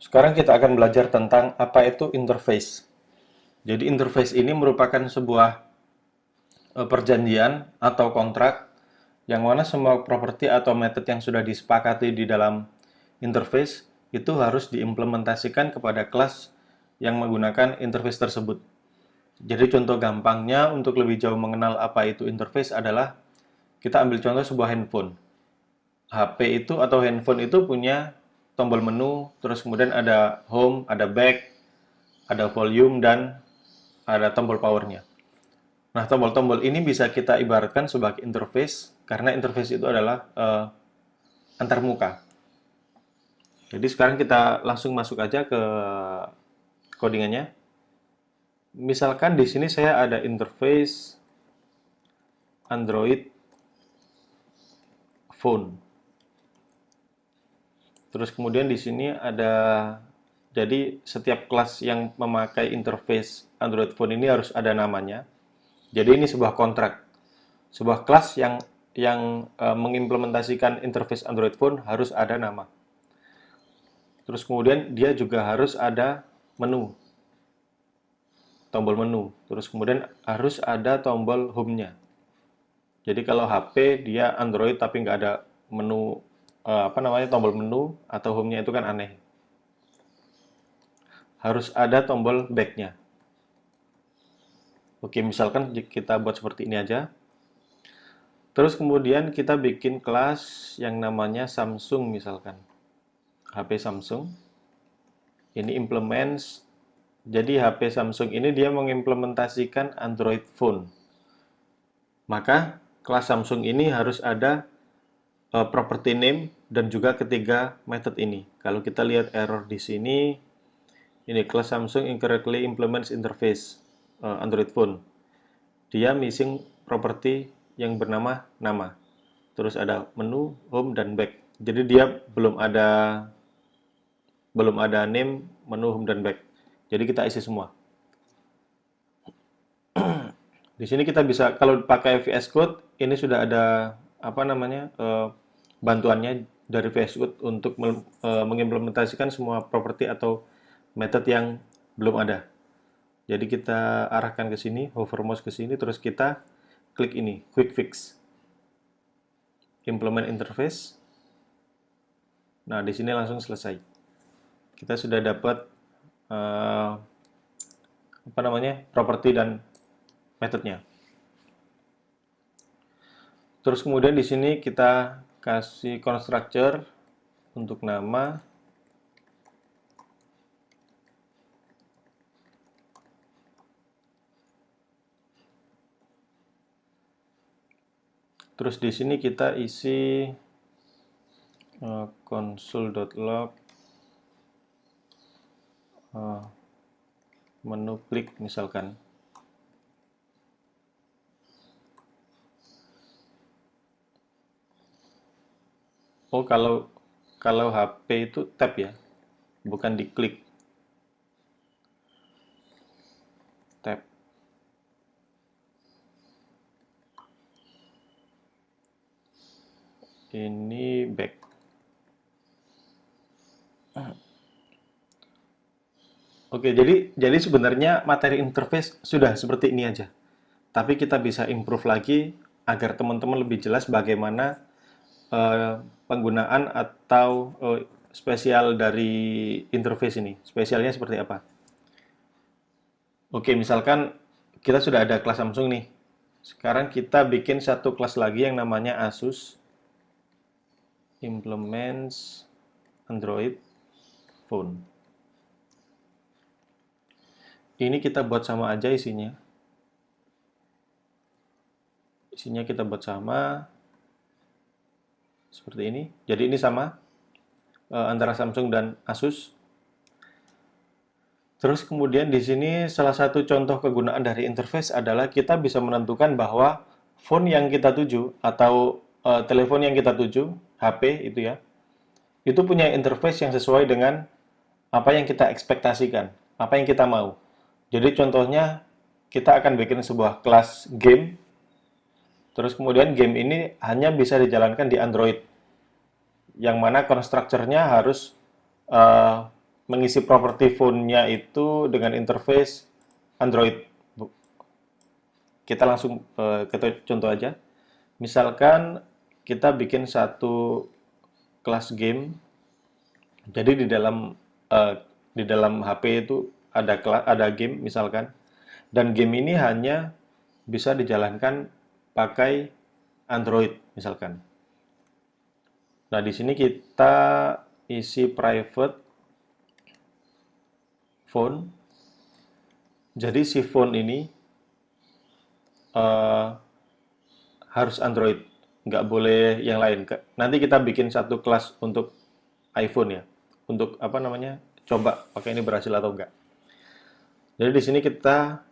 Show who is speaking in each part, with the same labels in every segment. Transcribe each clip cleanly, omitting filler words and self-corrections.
Speaker 1: Sekarang kita akan belajar tentang apa itu interface. Jadi interface ini merupakan sebuah perjanjian atau kontrak yang mana semua properti atau metode yang sudah disepakati di dalam interface itu harus diimplementasikan kepada kelas yang menggunakan interface tersebut. Jadi contoh gampangnya untuk lebih jauh mengenal apa itu interface adalah kita ambil contoh sebuah handphone. HP itu atau handphone itu punya tombol menu, terus kemudian ada home, ada back, ada volume, dan ada tombol powernya. Nah, tombol-tombol ini bisa kita ibaratkan sebagai interface, karena interface itu adalah antarmuka. Jadi sekarang kita langsung masuk aja ke codingannya. Misalkan di sini saya ada interface Android phone. Terus kemudian di sini ada, jadi setiap kelas yang memakai interface Android phone ini harus ada namanya. Jadi ini sebuah kontrak, sebuah kelas yang mengimplementasikan interface Android phone harus ada nama. Terus kemudian dia juga harus ada menu, tombol menu. Terus kemudian harus ada tombol home-nya. Jadi kalau HP dia Android tapi nggak ada menu tombol menu atau home-nya itu kan aneh. Harus ada tombol back-nya. Oke, misalkan kita buat seperti ini aja. Terus kemudian kita bikin kelas yang namanya Samsung misalkan. HP Samsung. Ini implements. Jadi HP Samsung ini dia mengimplementasikan Android phone. Maka kelas Samsung ini harus ada property name dan juga ketiga method ini. Kalau kita lihat error di sini, ini kelas Samsung incorrectly implements interface Android phone. Dia missing property yang bernama nama. Terus ada menu, home, dan back. Jadi dia belum ada name, menu, home, dan back. Jadi kita isi semua. Di sini kita bisa, kalau pakai VS Code, ini sudah ada bantuannya dari VS Code untuk mengimplementasikan semua properti atau method yang belum ada. Jadi kita arahkan ke sini, hover mouse ke sini, terus kita klik ini, quick fix, implement interface. Nah, di sini langsung selesai. Kita sudah dapat properti dan metodenya. Terus kemudian di sini kita kasih constructor untuk nama. Terus di sini kita isi console.log menu klik misalkan. Oh, kalau HP itu tab ya, bukan diklik. Tab. Ini back. Oke, jadi sebenarnya materi interface sudah seperti ini aja. Tapi kita bisa improve lagi agar teman-teman lebih jelas bagaimana penggunaan atau spesial dari interface ini. Spesialnya seperti apa? Oke, misalkan kita sudah ada kelas Samsung nih. Sekarang kita bikin satu kelas lagi yang namanya Asus implements Android phone. Ini kita buat sama aja isinya. Isinya kita buat sama seperti ini. Jadi ini sama antara Samsung dan Asus. Terus kemudian di sini salah satu contoh kegunaan dari interface adalah kita bisa menentukan bahwa phone yang kita tuju atau telepon yang kita tuju, HP itu ya, itu punya interface yang sesuai dengan apa yang kita ekspektasikan, apa yang kita mau. Jadi contohnya kita akan bikin sebuah kelas game, terus kemudian game ini hanya bisa dijalankan di Android, yang mana constructor-nya harus mengisi properti phone-nya itu dengan interface Android. Kita langsung kita contoh aja. Misalkan kita bikin satu kelas game. Jadi di dalam HP itu ada game misalkan, dan game ini hanya bisa dijalankan pakai Android misalkan. Nah, di sini kita isi private phone. Jadi si phone ini eh, harus Android, nggak boleh yang lain. Nanti kita bikin satu kelas untuk iPhone ya, untuk apa namanya, coba pakai ini berhasil atau enggak. Jadi di sini kita,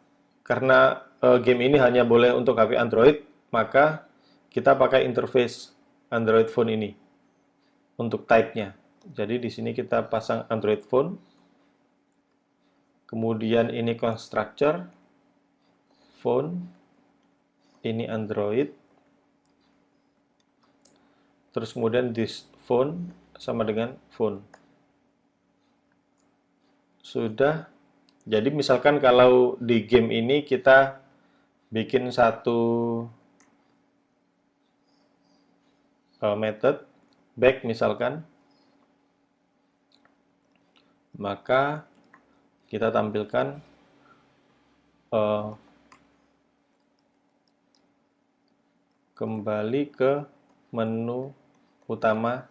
Speaker 1: karena game ini hanya boleh untuk HP Android, maka kita pakai interface Android phone ini untuk type-nya. Jadi di sini kita pasang Android phone, kemudian ini constructor phone, ini Android, terus kemudian this phone sama dengan phone. Sudah. Jadi misalkan kalau di game ini kita bikin satu method back misalkan, maka kita tampilkan kembali ke menu utama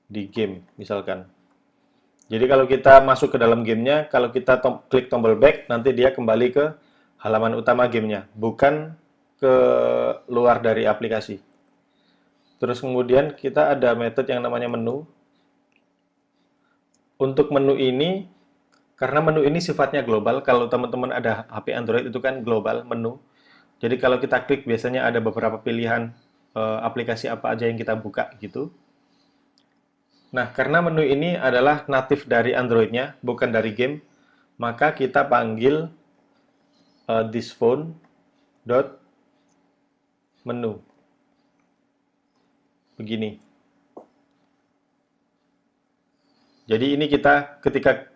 Speaker 1: di game misalkan. Jadi kalau kita masuk ke dalam gamenya, kalau kita klik tombol back, nanti dia kembali ke halaman utama gamenya, bukan ke luar dari aplikasi. Terus kemudian kita ada method yang namanya menu. Untuk menu ini, karena menu ini sifatnya global, kalau teman-teman ada HP Android itu kan global menu. Jadi kalau kita klik biasanya ada beberapa pilihan aplikasi apa aja yang kita buka gitu. Nah, karena menu ini adalah natif dari Android-nya, bukan dari game, maka kita panggil this phone dot menu. Begini. Jadi ini kita ketika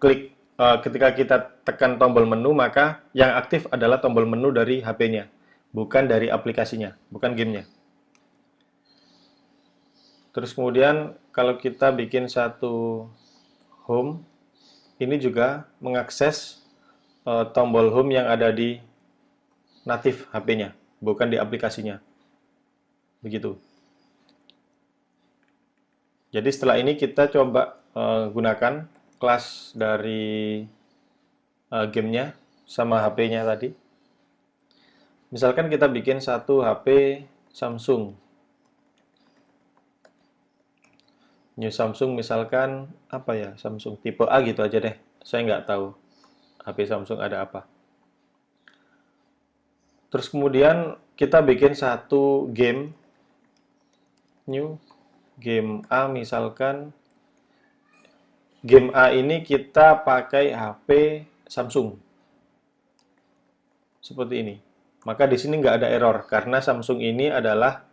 Speaker 1: kita tekan tombol menu, maka yang aktif adalah tombol menu dari HP-nya, bukan dari aplikasinya, bukan gamenya. Terus kemudian kalau kita bikin satu home, ini juga mengakses tombol home yang ada di natif HP-nya, bukan di aplikasinya. Begitu. Jadi setelah ini kita coba gunakan kelas dari gamenya sama HP-nya tadi. Misalkan kita bikin satu HP Samsung. New Samsung misalkan apa ya, Samsung tipe A gitu aja deh. Saya nggak tahu HP Samsung ada apa. Terus kemudian kita bikin satu game, new game A misalkan. Game A ini kita pakai HP Samsung. Seperti ini. Maka di sini nggak ada error karena Samsung ini adalah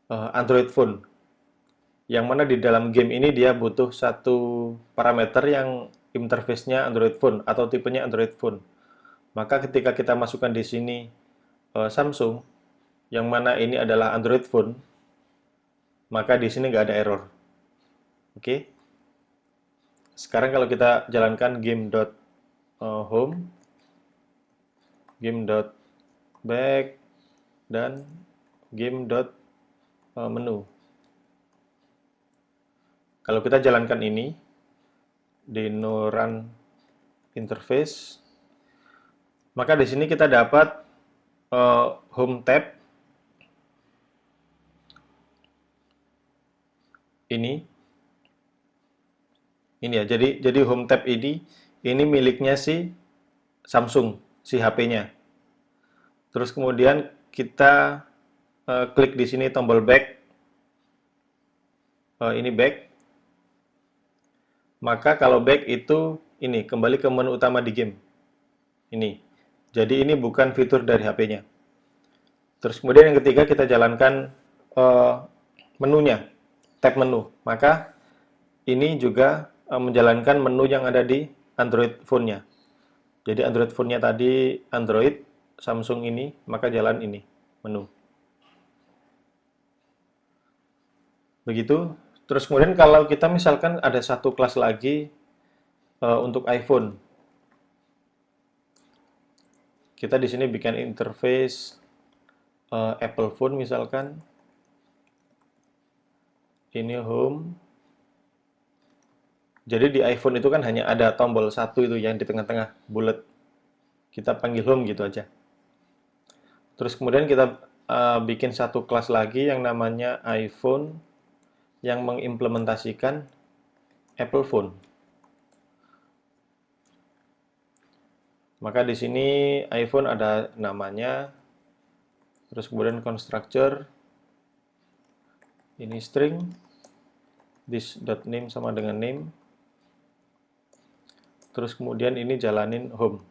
Speaker 1: Android phone. Yang mana di dalam game ini dia butuh satu parameter yang interface-nya Android phone atau tipenya Android phone. Maka ketika kita masukkan di sini Samsung, yang mana ini adalah Android phone, maka di sini nggak ada error. Oke. Sekarang kalau kita jalankan game.home, game.back, dan game.menu. Kalau kita jalankan ini di no run interface, maka di sini kita dapat home tab ini ya. Jadi home tab ini miliknya si Samsung, si HP-nya. Terus kemudian kita klik di sini tombol back, ini back. Maka kalau back itu ini kembali ke menu utama di game. Ini. Jadi ini bukan fitur dari HP-nya. Terus kemudian yang ketiga kita jalankan menunya, tab menu. Maka ini juga menjalankan menu yang ada di Android phone-nya. Jadi Android phone-nya tadi Android, Samsung ini, maka jalan ini, menu. Begitu. Terus kemudian kalau kita misalkan ada satu kelas lagi untuk iPhone. Kita di sini bikin interface Apple Phone misalkan. Ini home. Jadi di iPhone itu kan hanya ada tombol satu itu yang di tengah-tengah, bulat. Kita panggil home gitu aja. Terus kemudian kita bikin satu kelas lagi yang namanya iPhone yang mengimplementasikan Apple Phone. Maka di sini iPhone ada namanya, terus kemudian constructor, ini string, this.name sama dengan name, terus kemudian ini jalanin home,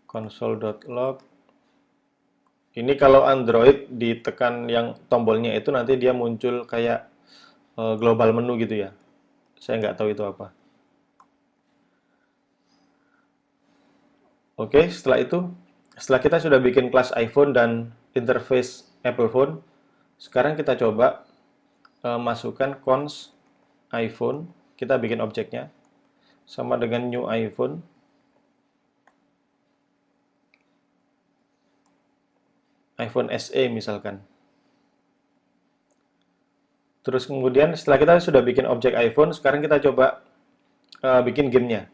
Speaker 1: console.log. Ini kalau Android ditekan yang tombolnya itu nanti dia muncul kayak global menu gitu ya. Saya nggak tahu itu apa. Oke, setelah kita sudah bikin kelas iPhone dan interface Apple Phone, sekarang kita coba masukkan cons iPhone, kita bikin objeknya, sama dengan new iPhone. iPhone SE misalkan. Terus kemudian setelah kita sudah bikin objek iPhone, sekarang kita coba bikin gamenya.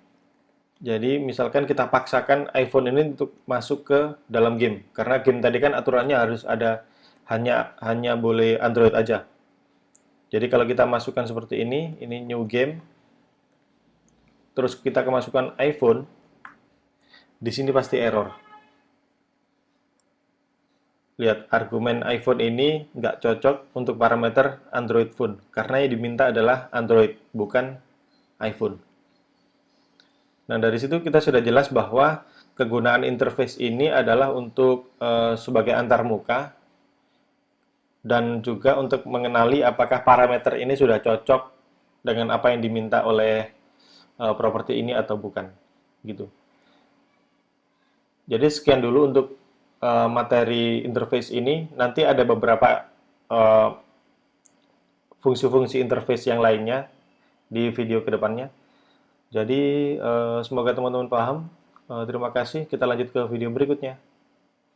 Speaker 1: Jadi misalkan kita paksakan iPhone ini untuk masuk ke dalam game, karena game tadi kan aturannya harus ada hanya boleh Android aja. Jadi kalau kita masukkan seperti ini new game, terus kita kemasukan iPhone, di sini pasti error. Lihat, argumen iPhone ini nggak cocok untuk parameter Android phone, karena yang diminta adalah Android, bukan iPhone. Nah, dari situ kita sudah jelas bahwa kegunaan interface ini adalah untuk sebagai antarmuka dan juga untuk mengenali apakah parameter ini sudah cocok dengan apa yang diminta oleh properti ini atau bukan, gitu. Jadi sekian dulu untuk materi interface ini. Nanti ada beberapa fungsi-fungsi interface yang lainnya di video kedepannya. Jadi semoga teman-teman paham. Terima kasih. Kita lanjut ke video berikutnya.